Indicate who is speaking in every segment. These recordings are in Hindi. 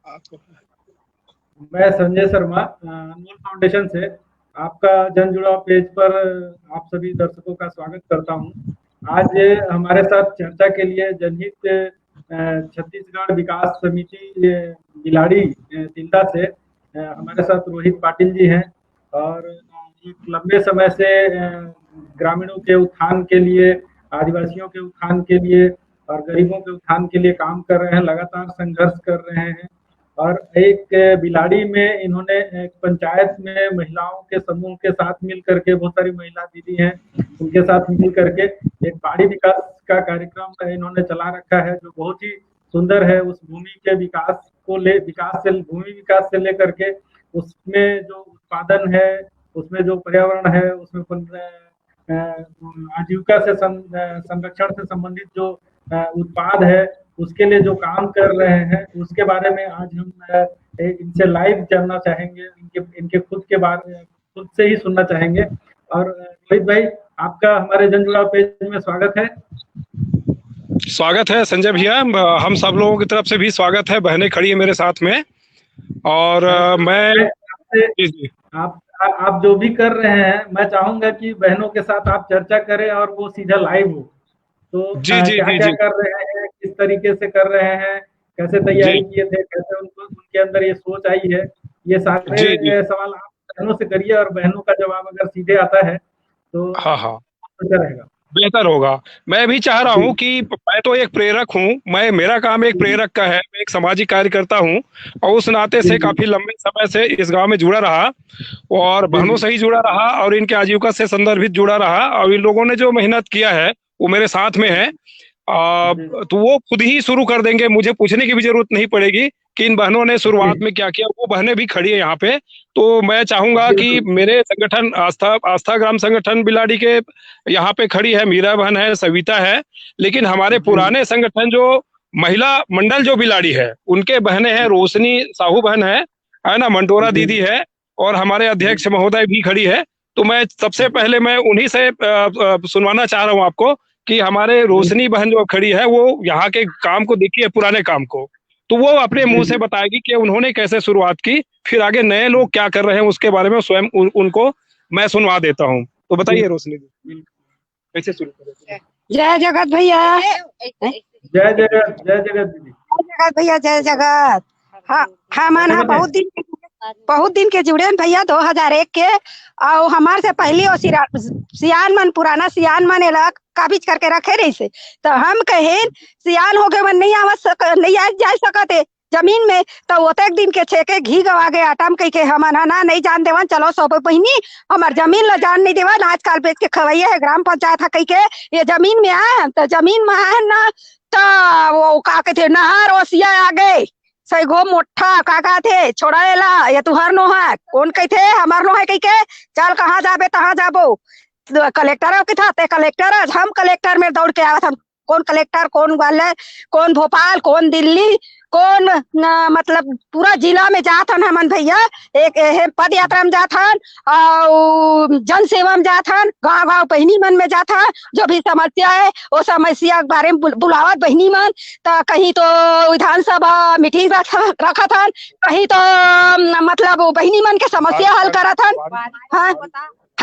Speaker 1: आपको
Speaker 2: मैं संजय शर्मा अनमोल फाउंडेशन से आपका जन जुड़ाव पेज पर आप सभी दर्शकों का स्वागत करता हूं। आज हमारे साथ चर्चा के लिए जनहित छत्तीसगढ़ विकास समिति बिलाड़ी तिल्दा से हमारे साथ रोहित पाटिल जी हैं और एक लंबे समय से ग्रामीणों के उत्थान के लिए, आदिवासियों के उत्थान के लिए और गरीबों के उत्थान के लिए काम कर रहे हैं, लगातार संघर्ष कर रहे हैं। और एक बिलाड़ी में इन्होंने एक पंचायत में महिलाओं के समूह के साथ मिल करके, बहुत सारी महिला दीदी हैं, उनके साथ मिल करके एक पहाड़ी विकास का कार्यक्रम इन्होंने चला रखा है, जो बहुत ही सुंदर है। उस भूमि के विकास को भूमि विकास से लेकर के उसमें जो उत्पादन है, उसमें जो पर्यावरण है, उसमें आजीविका से संरक्षण से संबंधित जो उत्पाद है, उसके लिए जो काम कर रहे हैं, उसके बारे में आज हम इनसे लाइव जानना चाहेंगे, इनके खुद से ही सुनना चाहेंगे। और रोहित भाई, आपका हमारे जन जुड़ाव पेज में स्वागत है।
Speaker 1: स्वागत है संजय भैया, हम सब लोगों की तरफ से भी स्वागत है। बहनें खड़ी है मेरे साथ में और मैं
Speaker 2: आप जो भी कर रहे हैं, मैं चाहूंगा कि बहनों के साथ आप चर्चा करें और वो सीधा लाइव हो। तो
Speaker 1: जी जी
Speaker 2: क्या
Speaker 1: जी
Speaker 2: क्या
Speaker 1: जी
Speaker 2: कर रहे हैं, किस तरीके से कर रहे हैं, कैसे तैयारी किए थे, कैसे उनके अंदर ये सोच आई है, ये सारे सवाल आप बहनों से करिए और बहनों का जवाब अगर सीधे आता है तो
Speaker 1: हाँ
Speaker 2: अच्छा रहेगा,
Speaker 1: बेहतर होगा। मैं भी चाह रहा हूँ कि मैं तो एक प्रेरक हूँ, मेरा काम एक प्रेरक का है, मैं एक सामाजिक कार्यकर्ता हूँ और उस नाते से काफी लंबे समय से इस गांव में जुड़ा रहा और बहनों से ही जुड़ा रहा और इनके आजीविका से संदर्भित जुड़ा रहा। और इन लोगों ने जो मेहनत किया है वो मेरे साथ में है, तो वो खुद ही शुरू कर देंगे, मुझे पूछने की भी जरूरत नहीं पड़ेगी कि इन बहनों ने शुरुआत में क्या किया। वो बहनें भी खड़ी है यहाँ पे। तो मैं चाहूंगा कि मेरे संगठन आस्था ग्राम संगठन बिलाड़ी के यहाँ पे खड़ी है, मीरा बहन है, सविता है, लेकिन हमारे पुराने संगठन जो महिला मंडल जो बिलाड़ी है उनके बहनें हैं, रोशनी साहू बहन है ना, मंडोरा दीदी है और हमारे अध्यक्ष महोदय भी खड़ी है। तो मैं सबसे पहले मैं उन्हीं से सुनवाना चाह रहा हूँ आपको कि हमारे रोशनी बहन जो खड़ी है वो यहाँ के काम को देखी है, पुराने काम को, तो वो अपने मुंह से बताएगी कि उन्होंने कैसे शुरुआत की, फिर आगे नए लोग क्या कर रहे हैं उसके बारे में स्वयं उनको मैं सुनवा देता हूँ। तो बताइए रोशनी जी, कैसे शुरू करें?
Speaker 3: जय जगत भैया,
Speaker 2: जय जगत दीदी,
Speaker 3: जय जगत भैया, जय जगत। हाँ मन बहुत दिन के जुड़े भैया, 2001 के और हमारे से पहले सियान मन, पुराना सियान मन काबिज करके रखे रही से, तो हम कहे सियान हो गए मन नहीं आ जा सकते जमीन में, तो ओते दिन के छेके घी गवा गए आटाम कह के हम ना नहीं जान देवन, चलो सौ बहनी हमार जमीन ला जान नहीं देवन, आजकल बेच के खवैया है ग्राम पंचायत है कह के ये जमीन में आए, तो जमीन में आए ना तो वो का कहते नहर ओसिया आ गए सही गो मोटा का थे छोड़ाएला ये तुहर नो है, कौन कहते हमार नो है कह के, चल कहाँ जाबे तहाँ जाबो, कलेक्टर के था कलेक्टर, हम कलेक्टर में दौड़ के आवत, हम कौन कलेक्टर, कौन ग्वालियर, कौन भोपाल, कौन दिल्ली, कौन मतलब पूरा जिला में जात हन हमन भैया, एक पद यात्रा में जात हन और जन सेवा में जात हन, गाँव गाँव बहनी मन में जात हन, जो भी समस्या है वो समस्या के बारे में बुलावत बहनी मन, तो कहीं तो विधानसभा मीटिंग रखत हन, कहीं तो मतलब बहनी मन के समस्या हल करत हन।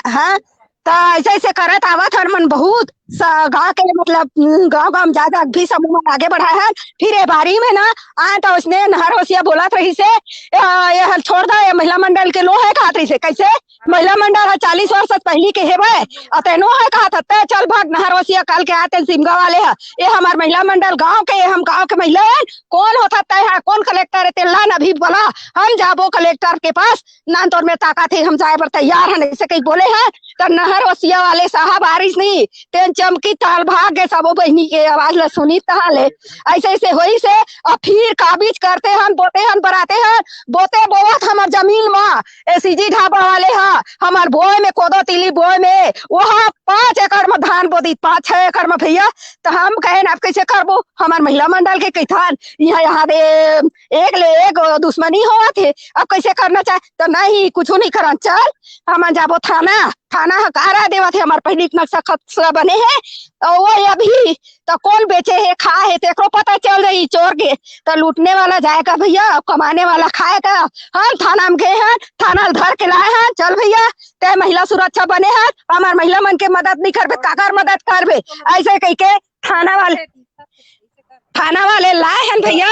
Speaker 3: हाँ तो ऐसे ऐसे करत आवत हन मन, बहुत गाँव के मतलब गाँव गाँव ज्यादा भी समूह में आगे बढ़ा है। फिर ये बारी में ना आए तो उसने नहर होशिया बोला रही से ये छोड़ दे, ये महिला मंडल के लो है कहत रही से, कैसे महिला मंडल है 40 वर्ष पहले के हेबे अतनो है कहत हते, चल भाग नहर होशिया कल के आते सिमगा वाले है, ये हमार महिला मंडल गाँव के, हम गाँव के महिला है, कौन होता है, कौन कलेक्टर है तेला अभी बोला हम जाबो कलेक्टर के पास, ना तोर में ताकत है, हम जाए पर तैयार है, ऐसे कहीं बोले हैं। तो नहर होशिया वाले साहब बारिश नहीं तेन चमकी ताल भाग गए, सबो बहनी के आवाज ला सुनी तहाले, ऐसे ऐसे होई से और फिर काबिज करते हैं, बोते हैं, बराते हैं, बोते बोवत हमार जमीन में एसीजी ढाबा वाले हाँ हमार बोए में कोदो तिली बोए में वहाँ 5 एकड़ में धान बोदी, 5-6 एकड़ में भैया, तो हम कहे आप कैसे करबो, हमार महिला मंडल के कहथान यहाँ दे एक ले दुश्मनी हुआ थे, अब कैसे करना चाहे तो नहीं कुछ नहीं करन। चल हम जाबो थाना, थाना हकारा देवा थे हमार पहली नक्शा खसरा बने है और वो अभी तो कौन बेचे है खा है तेको पता चल रही चोर के तो लूटने वाला जाएगा भैया, कमाने वाला खाएगा। हम थाना में गए हैं, थाना धर के लाए हैं। चल भैया ते महिला सुरक्षा बने हैं, हमार महिला मन के मदद नहीं करबे, काकर मदद करबे ऐसे कह के थाना वाले लाए हैं भैया।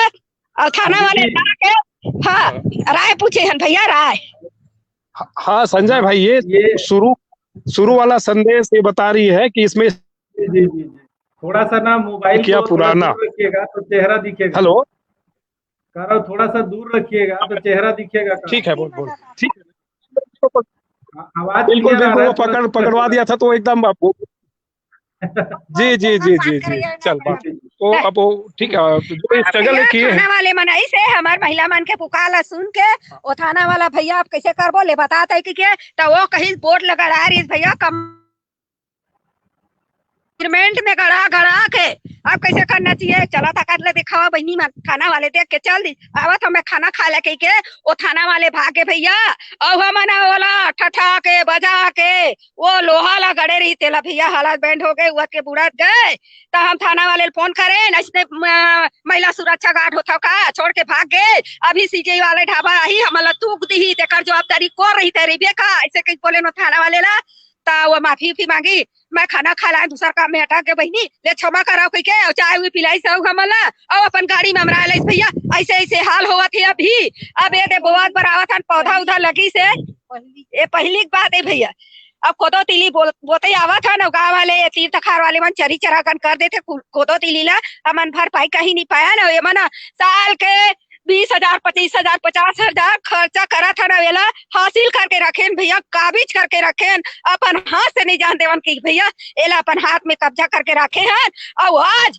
Speaker 3: और थाना वाले ला के हाँ राय पूछे हैं भैया राय।
Speaker 1: हाँ संजय भाई, ये शुरू वाला संदेश ये बता रही है कि इसमें
Speaker 2: जी थोड़ा सा ना मोबाइल
Speaker 1: क्या पुराना
Speaker 2: रखिएगा तो चेहरा दिखेगा।
Speaker 1: हेलो
Speaker 2: करो थोड़ा सा दूर रखिएगा तो चेहरा दिखेगा।
Speaker 1: ठीक है बोल ठीक है।
Speaker 2: आवाज
Speaker 1: बिल्कुल वो पकड़वा दिया था तो एकदम जी चल बात तो अब ठीक है। जो स्ट्रगल किए
Speaker 3: थाना वाले मनाई से हमार महिला मन के पुकार सुन के वो थाना वाला भैया आप कैसे कर बोले बताते कि तो वो कहीं बोर्ड लगा रही भैया कमेंट में गड़ा के अब कैसे करना चाहिए। चला था कर ले दिखावा बहनी थाना वाले देख के चल दी आवत हमें खाना खा ले के वो थाना वाले भागे भैया और मना वाला ठठा के बजा के वो लोहा ला गड़े रही तेला भैया हालात बैंड हो गए, हुआ के बुढ़ा गए तो हम थाना वाले फोन करे ऐसे महिला सुरक्षा गार्ड होता का छोड़ के भाग गए। अभी सीजे वाले ढाबा आई हमला तूक दी तेकर जवाबदारी को रही तेरी बेका ऐसे कहीं बोले नो थाना वाले ला वो माफी मांगी। मैं खाना खा ला दूसरा काम में हटा के बहनी ले क्षमा कराओ कह के चाय हुई पिलाई सब हमला और अपन गाड़ी में हमरा भैया ऐसे ऐसे हाल हुआ थे। अभी अब ये दे बोआत पर आवा था पौधा उधा लगी से ये पहली बात है भैया। अब कोदो तीली बोते आवा था ना गाँव वाले तीर तखार वाले मन चरी चरागन कर देते कोदो तीली ला हमन भर पाई कहीं नहीं पाया ना ये मना साल के 20,000 25,000 50,000 खर्चा करा था ना वेला हासिल करके रखें भैया, काबिज करके रखें अपन हाथ से नहीं जान देवन की भैया एला अपन हाथ में कब्जा करके रखे हैं। और आज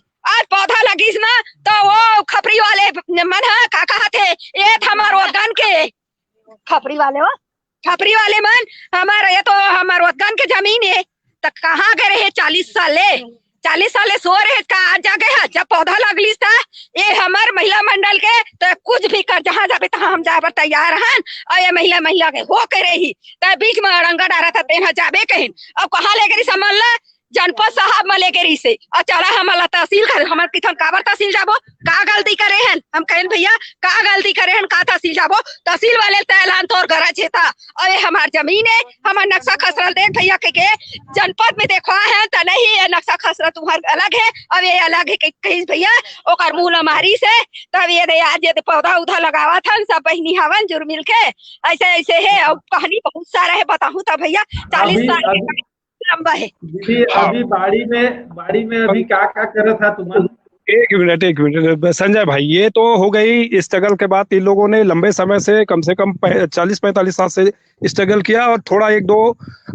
Speaker 3: पौधा लगी ना तो वो खपरी वाले मन का कहा थे ये हमार वतन के खपरी वाले मन हमारा ये तो हमार वतन के जमीन है तो कहाँ गए रहे 40 साल सो रहे का आज जागे है जब पौधा लगली था ये हमार महिला मंडल के तो कुछ भी कर जहाँ जाबे तहाँ हम जाए तैयार हैं। और ये महिला के हो के रही तो बीच में अड़ंगा डारा था तेना जाबे कहीं अब कहाँ ले गई समझ ला जनपद साहब में ले गई से और चला हमारा तहसील कर हमार किथन काबर तहसील जाबो का गलती करे हैं हम कहें भैया का गलती करे हैं का तहसील जाबो तहसील वाले तैलान तोर गरज था और ये हमार जमीन है हमार नक्शा खसरा देख भैया के जनपद में देखवा है तो नहीं ये नक्शा खसरा तुम्हार अलग है अब ये अलग है कहीं भैया ओकर मूल हमारी से तब ये आज ये पौधा उधा लगावा था सब बहनी हवन जुर मिल के ऐसे है और कहानी बहुत सारा है बताऊं तो भैया 40 साल लंबा है।
Speaker 2: दीदी अभी बाड़ी में अभी क्या कर रहा था तुम?
Speaker 1: एक मिनट संजय भाई, ये तो हो गई स्ट्रगल के बाद इन लोगों ने लंबे समय से कम 40-45 साल से स्ट्रगल किया और थोड़ा एक दो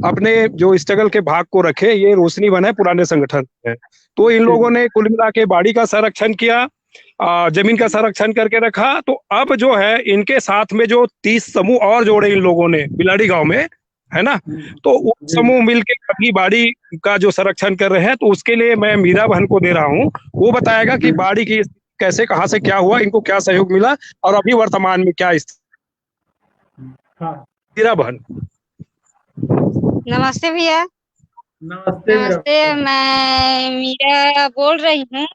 Speaker 1: अपने जो स्ट्रगल के भाग को रखे। ये रोशनी बना है पुराने संगठन है तो इन लोगों ने कुल मिला के बाड़ी का संरक्षण किया, जमीन का संरक्षण करके रखा। तो अब जो है इनके साथ में जो 30 समूह और जोड़े इन लोगों ने बिलाड़ी गाँव में है ना, तो वो समूह मिलके कभी बाड़ी का जो संरक्षण कर रहे हैं तो उसके लिए मैं मीरा बहन को दे रहा हूँ। वो बताएगा कि बाड़ी की कैसे कहाँ से क्या हुआ, इनको क्या सहयोग मिला और अभी वर्तमान में क्या मीरा बहन।
Speaker 4: नमस्ते भैया।
Speaker 2: नमस्ते
Speaker 4: मैं मीरा बोल रही हूँ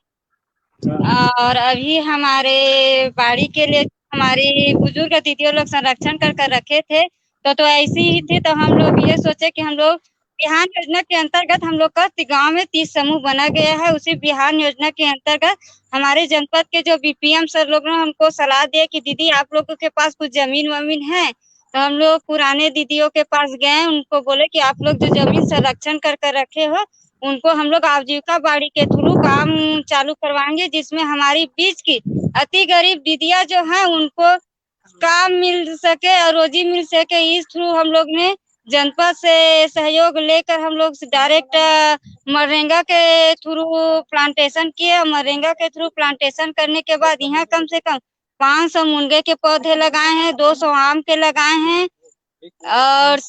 Speaker 4: और अभी हमारे बाड़ी के लिए हमारी बुजुर्ग दीदियों लोग संरक्षण कर रखे थे तो ऐसी ही थी तो हम लोग ये सोचे कि हम लोग बिहान योजना के अंतर्गत हम लोग का गांव में 30 समूह बना गया है। उसी बिहान योजना के अंतर्गत हमारे जनपद के जो बीपीएम सर लोग ने हमको सलाह दिया कि दीदी आप लोगों के पास कुछ जमीन वमीन है तो हम लोग पुराने दीदियों के पास गए, उनको बोले कि आप लोग जो जमीन संरक्षण कर रखे हो उनको हम लोग आजीविका बाड़ी के थ्रू काम चालू करवाएंगे जिसमें हमारी बीच की अति गरीब दीदियां जो है उनको काम मिल सके और रोजी मिल सके। इस थ्रू हम लोग ने जनपद से सहयोग लेकर हम लोग डायरेक्ट मरेंगा के थ्रू प्लांटेशन किए। मरेंगा के थ्रू प्लांटेशन करने के बाद यहाँ कम से कम 500 मुनगे के पौधे लगाए हैं, 200 आम के लगाए हैं और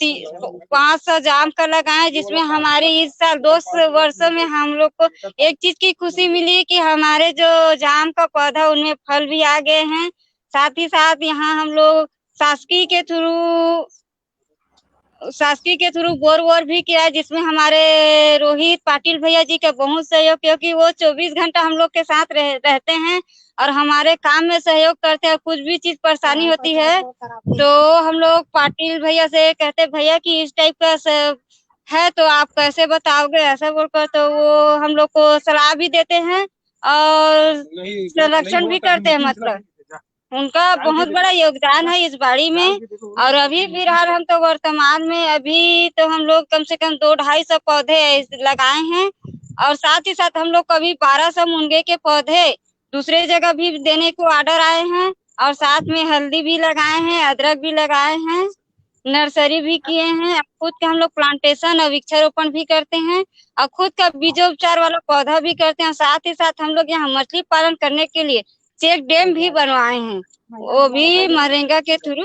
Speaker 4: 500 जाम का लगाए, जिसमें हमारे इस साल 2 वर्षों में हम लोग को एक चीज की खुशी मिली कि हमारे जो जाम का पौधा उनमें फल भी आ गए हैं। साथ ही साथ यहाँ हम लोग शासकीय के थ्रू बोर वोर भी किया, जिसमें हमारे रोहित पाटिल भैया जी का बहुत सहयोग, क्योंकि वो 24 घंटा हम लोग के साथ रहते हैं और हमारे काम में सहयोग करते हैं। कुछ भी चीज परेशानी होती है तो हम लोग पाटिल भैया से कहते भैया कि इस टाइप का है तो आप कैसे बताओगे, ऐसा बोलकर तो वो हम लोग को सलाह भी देते हैं और संरक्षण भी करते हैं। मतलब उनका बहुत बड़ा योगदान है इस बाड़ी में। और अभी फिलहाल हम तो वर्तमान में अभी तो हम लोग कम से कम 200-250 पौधे लगाए हैं और साथ ही साथ हम लोग को अभी 1200 मुनगे के पौधे दूसरे जगह भी देने को ऑर्डर आए हैं और साथ में हल्दी भी लगाए हैं, अदरक भी लगाए हैं, नर्सरी भी किए हैं। खुद का हम लोग प्लांटेशन और वृक्षारोपण भी करते हैं और खुद का बीजोपचार वाला पौधा भी करते हैं। साथ ही साथ हम लोग यहाँ मछली पालन करने के लिए चेक डैम भी बनवाए हैं, वो भी मनरेगा के थ्रू।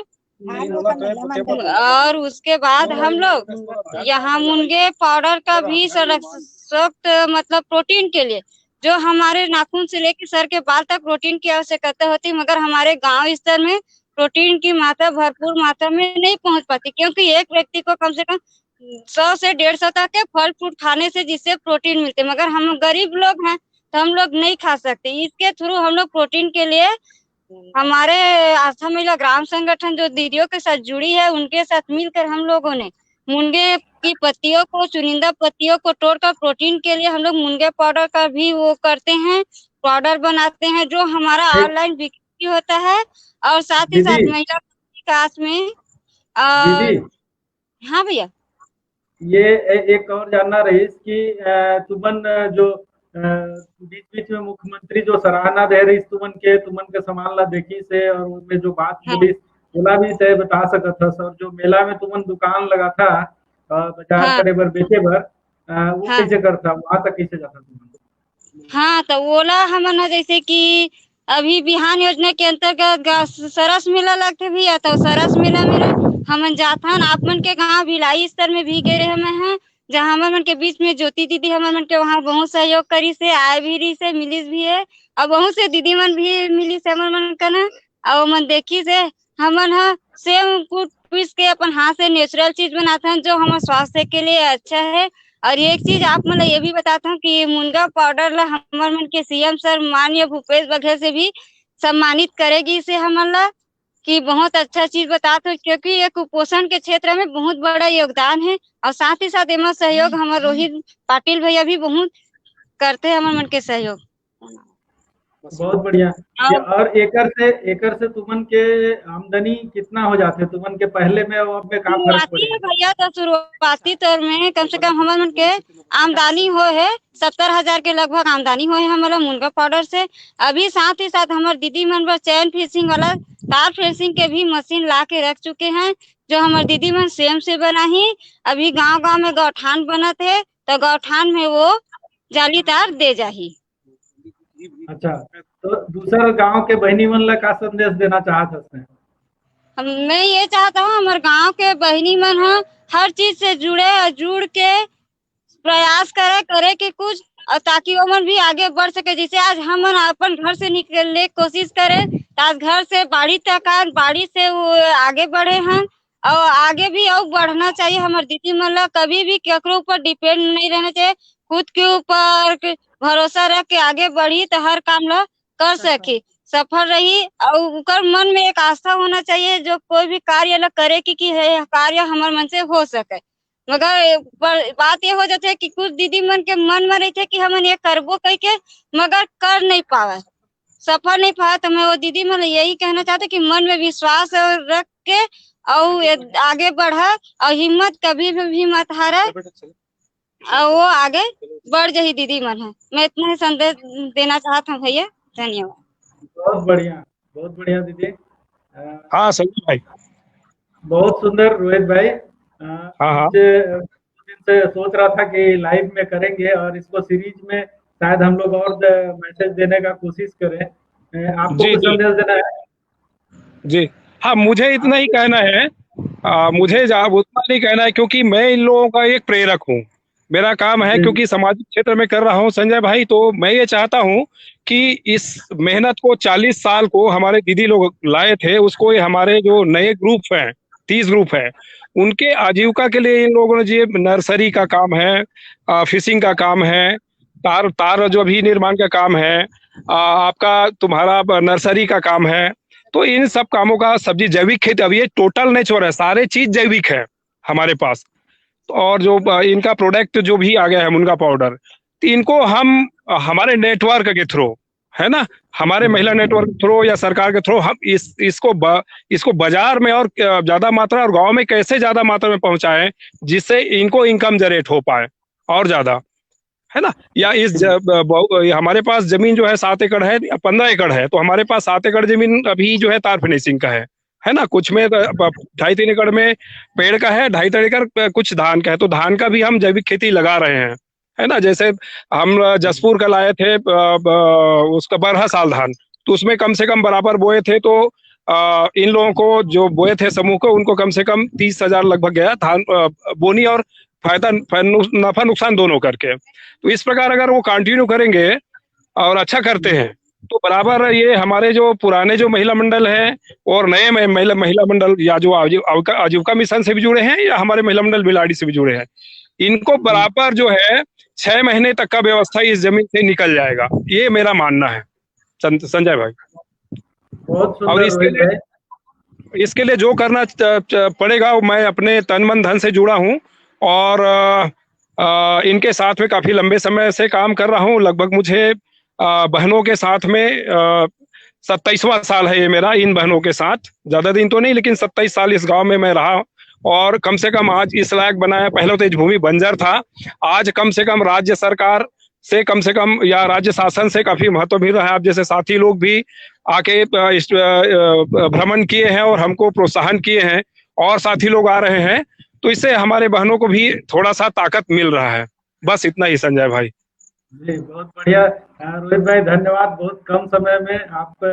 Speaker 4: और उसके बाद हम लोग यहाँ मुनगे पाउडर का भी सख्त मतलब प्रोटीन के लिए, जो हमारे नाखून से लेकर सर के बाल तक प्रोटीन की आवश्यकता होती है, मगर हमारे गांव स्तर में प्रोटीन की मात्रा भरपूर मात्रा में नहीं पहुंच पाती, क्योंकि एक व्यक्ति को कम से कम 100 से 150 तक के फल फ्रूट खाने से जिससे प्रोटीन मिलते, मगर हम गरीब लोग हैं तो हम लोग नहीं खा सकते। इसके थ्रू हम लोग प्रोटीन के लिए हमारे आस्था महिला ग्राम संगठन जो दीदियों के साथ जुड़ी है, उनके साथ मिलकर हम लोगों ने मुनगे की पत्तियों को, चुनिंदा पत्तियों को तोड़कर प्रोटीन के लिए हम लोग मुनगे पाउडर का भी वो करते हैं, पाउडर बनाते हैं, जो हमारा ऑनलाइन बिक्री होता है। और साथ ही साथ महिला विकास में हाँ भैया,
Speaker 2: ये एक और जानना रही कि तुमन जो बीच बीच में मुख्यमंत्री जो सराहना दे रही तुमन के सामान ला देखी से और उनमें जो बात बोली बोला भी तय बता सकत था सर, जो मेला में तुमन दुकान लगा था बाजार करे बर बेचे बर वो कैसे करता, वहां तक कैसे जाता तुमन?
Speaker 4: हाँ तो ओला हमन जैसे कि अभी बिहान योजना के अंतर्गत सरस मेला लगते भी है, तो सरस मेला में हमन जाथन। आप मन के गाँव भिलाई स्तर में भी गए रहे हैं, जहाँ हमन मन के बीच में ज्योति दीदी हमन मन के वहाँ बहुत सहयोग करी से, आए भी रही से, मिलिस भी है और बहुत से दीदी मन भी मिली से हमन मन का न। और मन देखी से हमन ह सेम कुट पीस के अपन हाथ से नेचुरल चीज बनाते हैं, जो हमारे स्वास्थ्य के लिए अच्छा है। और एक चीज आप मतलब ये भी बताता हूँ कि मुनगा पाउडर ला हमारे मन के सीएम सर माननीय भूपेश बघेल से भी सम्मानित करेगी इसे हमन ला, कि बहुत अच्छा चीज बताते हो, क्योंकि ये कुपोषण के क्षेत्र में बहुत बड़ा योगदान है। और साथ ही साथ इनमें सहयोग हमारे रोहित पाटिल भैया भी बहुत करते हैं हमारे मन के सहयोग।
Speaker 2: बहुत बढ़िया। और एकर से तुमन के आमदनी कितना हो जाते, तुमन के पहले में और अब में का फर्क पड़े
Speaker 4: भैया? तो शुरुआती तौर में कम से कम हमारे मन के आमदनी हो है 70,000 के लगभग आमदनी हो है हमारा मुनगा पाउडर से। अभी साथ ही साथ हमारे दीदी मन पर चैन फिशिंग वाला तार फिशिंग के भी मशीन ला के रख चुके हैं, जो हमारे दीदी मन सेम से बना ही। अभी गाँव में गौठान बना थे तो गौठान में वो जाली तार दे जाही।
Speaker 2: अच्छा, तो दूसरा गांव के बहनी मन ला का संदेश देना चाहते हैं?
Speaker 4: मैं ये चाहता हूँ हमारे गांव के बहनी मन हर चीज से जुड़ के प्रयास करे कि कुछ, ताकि वो मन भी आगे बढ़ सके। जैसे आज हम अपन घर से निकलने की कोशिश करें, आज घर से बाड़ी तक, बाड़ी से वो आगे बढ़े हैं और आगे भी और बढ़ना चाहिए। हमारे दीदी मन ला कभी भी केकरो ऊपर डिपेंड नहीं रहना चाहिए, खुद के ऊपर भरोसा रख के आगे बढ़ी तो हर काम ला कर सके, सफल रही। और उनकर मन में एक आस्था होना चाहिए जो कोई भी कार्य ला करे कि कार्य हमारे मन से हो सके। मगर बात ये हो जाती है कि कुछ दीदी मन के मन में रहते कि हम ये करबो कह के मगर कर नहीं पावे, सफल नहीं पाए। तो मैं वो दीदी मन यही कहना चाहते कि मन में विश्वास रख के और आगे बढ़ा और हिम्मत कभी भी मत हारे और वो आगे बढ़ जाही दीदी मन है। मैं इतना ही संदेश देना चाहता हूँ भैया, धन्यवाद।
Speaker 2: बहुत बढ़िया दीदी।
Speaker 1: हाँ सही भाई,
Speaker 2: बहुत सुंदर रोहित भाई।
Speaker 1: हाँ
Speaker 2: दिन से सोच रहा था कि लाइव में करेंगे और इसको सीरीज में शायद हम लोग और मैसेज देने का कोशिश करें। आपको कुछ संदेश देना है?
Speaker 1: जी हाँ, मुझे इतना ही कहना है, मुझे उतना नहीं कहना है, क्योंकि मैं इन लोगों का एक प्रेरक हूँ। मेरा काम है,
Speaker 2: जी।
Speaker 1: क्योंकि सामाजिक क्षेत्र में कर रहा हूँ संजय भाई, तो मैं ये चाहता हूँ कि इस मेहनत को 40 साल को हमारे दीदी लोग लाए थे, उसको ये हमारे जो नए ग्रुप हैं, 30 ग्रुप है, उनके आजीविका के लिए इन लोगों ने ये नर्सरी का काम है, फिशिंग का काम है, तार तार जो भी निर्माण का काम है, आपका तुम्हारा नर्सरी का काम है। तो इन सब कामों का, सब्जी जैविक खेती, अब ये टोटल नेचर है, सारे चीज जैविक है हमारे पास। और जो इनका प्रोडक्ट जो भी आ गया है मुनगा पाउडर, तो इनको हम हमारे नेटवर्क के थ्रू, है ना, हमारे महिला नेटवर्क के थ्रू या सरकार के थ्रू हम इसको बाजार में और ज्यादा मात्रा और गांव में कैसे ज्यादा मात्रा में पहुंचाएं, जिससे इनको इनकम जनरेट हो पाए और ज्यादा, है ना। या हमारे पास जमीन जो है 7 एकड़ है या 15 एकड़ है, तो हमारे पास 7 एकड़ जमीन अभी जो है तार फिनिशिंग का है ना। कुछ में 2.5-3 एकड़ में पेड़ का है, 2.5-3 एकड़ कुछ धान का है, तो धान का भी हम जैविक खेती लगा रहे हैं, है ना। जैसे हम जसपुर का लाए थे उसका 12 साल धान, तो उसमें कम से कम बराबर बोए थे, तो इन लोगों को जो बोए थे समूह को, उनको कम से कम 30,000 लगभग गया धान, बोनी और फायदा नफा नुकसान दोनों करके। तो इस प्रकार अगर वो कंटिन्यू करेंगे और अच्छा करते हैं, तो बराबर ये हमारे जो पुराने जो महिला मंडल है और नए महिला मंडल, या जो आजीविका मिशन से भी जुड़े हैं या हमारे महिला मंडल बिलाड़ी से भी जुड़े हैं, इनको बराबर जो है 6 महीने तक का व्यवस्था इस जमीन से निकल जाएगा, ये मेरा मानना है संजय भाई।
Speaker 2: बहुत
Speaker 1: और
Speaker 2: सुंदर
Speaker 1: इसके लिए जो करना पड़ेगा, मैं अपने तन मन धन से जुड़ा हूँ और इनके साथ में काफी लंबे समय से काम कर रहा हूँ। लगभग मुझे बहनों के साथ में 27वां साल है ये मेरा, इन बहनों के साथ। ज्यादा दिन तो नहीं, लेकिन 27 साल इस गांव में मैं रहा और कम से कम आज इस लायक बनाया। पहले तो ये भूमि बंजर था, आज कम से कम राज्य सरकार से कम या राज्य शासन से काफी महत्व मिल रहा है। आप जैसे साथी लोग भी आके भ्रमण किए हैं और हमको प्रोत्साहन किए हैं, और साथी लोग आ रहे हैं, तो इससे हमारे बहनों को भी थोड़ा सा ताकत मिल रहा है। बस इतना ही संजय भाई।
Speaker 2: जी, बहुत बढ़िया रोहित भाई, धन्यवाद। बहुत कम समय में आप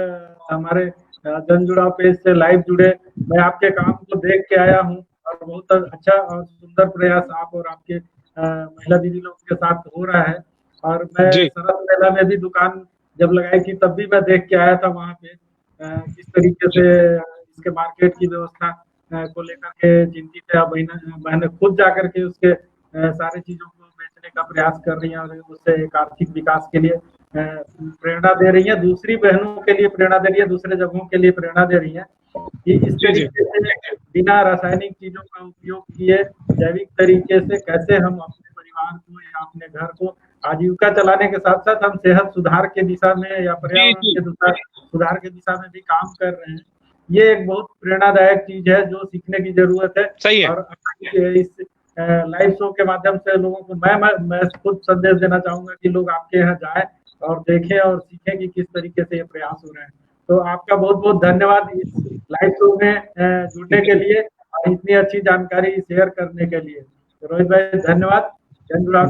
Speaker 2: हमारे जन जुड़ाव पेज से लाइव जुड़े। मैं आपके काम को देख के आया हूँ और बहुत अच्छा और सुंदर प्रयास आप और आपके महिला दीदी लोग के साथ हो रहा है। और मैं सरस मेला में भी दुकान जब लगाई थी तब भी मैं देख के आया था वहाँ पे किस तरीके से इसके मार्केट की व्यवस्था को लेकर के चिंतित है। बहनें खुद जाकर के उसके सारी चीजों को बेचने का प्रयास कर रही हैं और उससे एक आर्थिक विकास के लिए प्रेरणा दे रही है, दूसरी बहनों के लिए प्रेरणा दे रही है, दूसरे जगहों के लिए प्रेरणा दे रही है कि इस तरीके से बिना रासायनिक चीजों का उपयोग किए जैविक तरीके से कैसे हम अपने परिवार को या अपने घर को आजीविका चलाने के साथ साथ हम सेहत सुधार के दिशा में या पर्यावरण के सुधार के दिशा में भी काम कर रहे हैं। ये एक बहुत प्रेरणादायक चीज है जो सीखने की जरूरत है।
Speaker 1: सही है।
Speaker 2: और इस लाइव शो के माध्यम से लोगों को मैं खुद संदेश देना चाहूंगा कि लोग आपके यहाँ जाएं और देखें और सीखें कि किस तरीके से ये प्रयास हो रहे हैं। तो आपका बहुत बहुत धन्यवाद इस लाइव शो में जुड़ने के लिए और इतनी अच्छी जानकारी शेयर करने के लिए। रोहित भाई धन्यवाद। और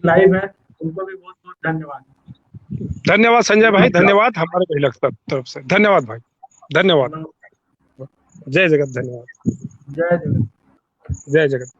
Speaker 2: लाइव है उनको भी बहुत बहुत धन्यवाद।
Speaker 1: धन्यवाद संजय भाई, धन्यवाद हमारे महिला तरफ से। धन्यवाद भाई, धन्यवाद। जय जगत। धन्यवाद।
Speaker 2: जय जगत।
Speaker 1: जय जगत।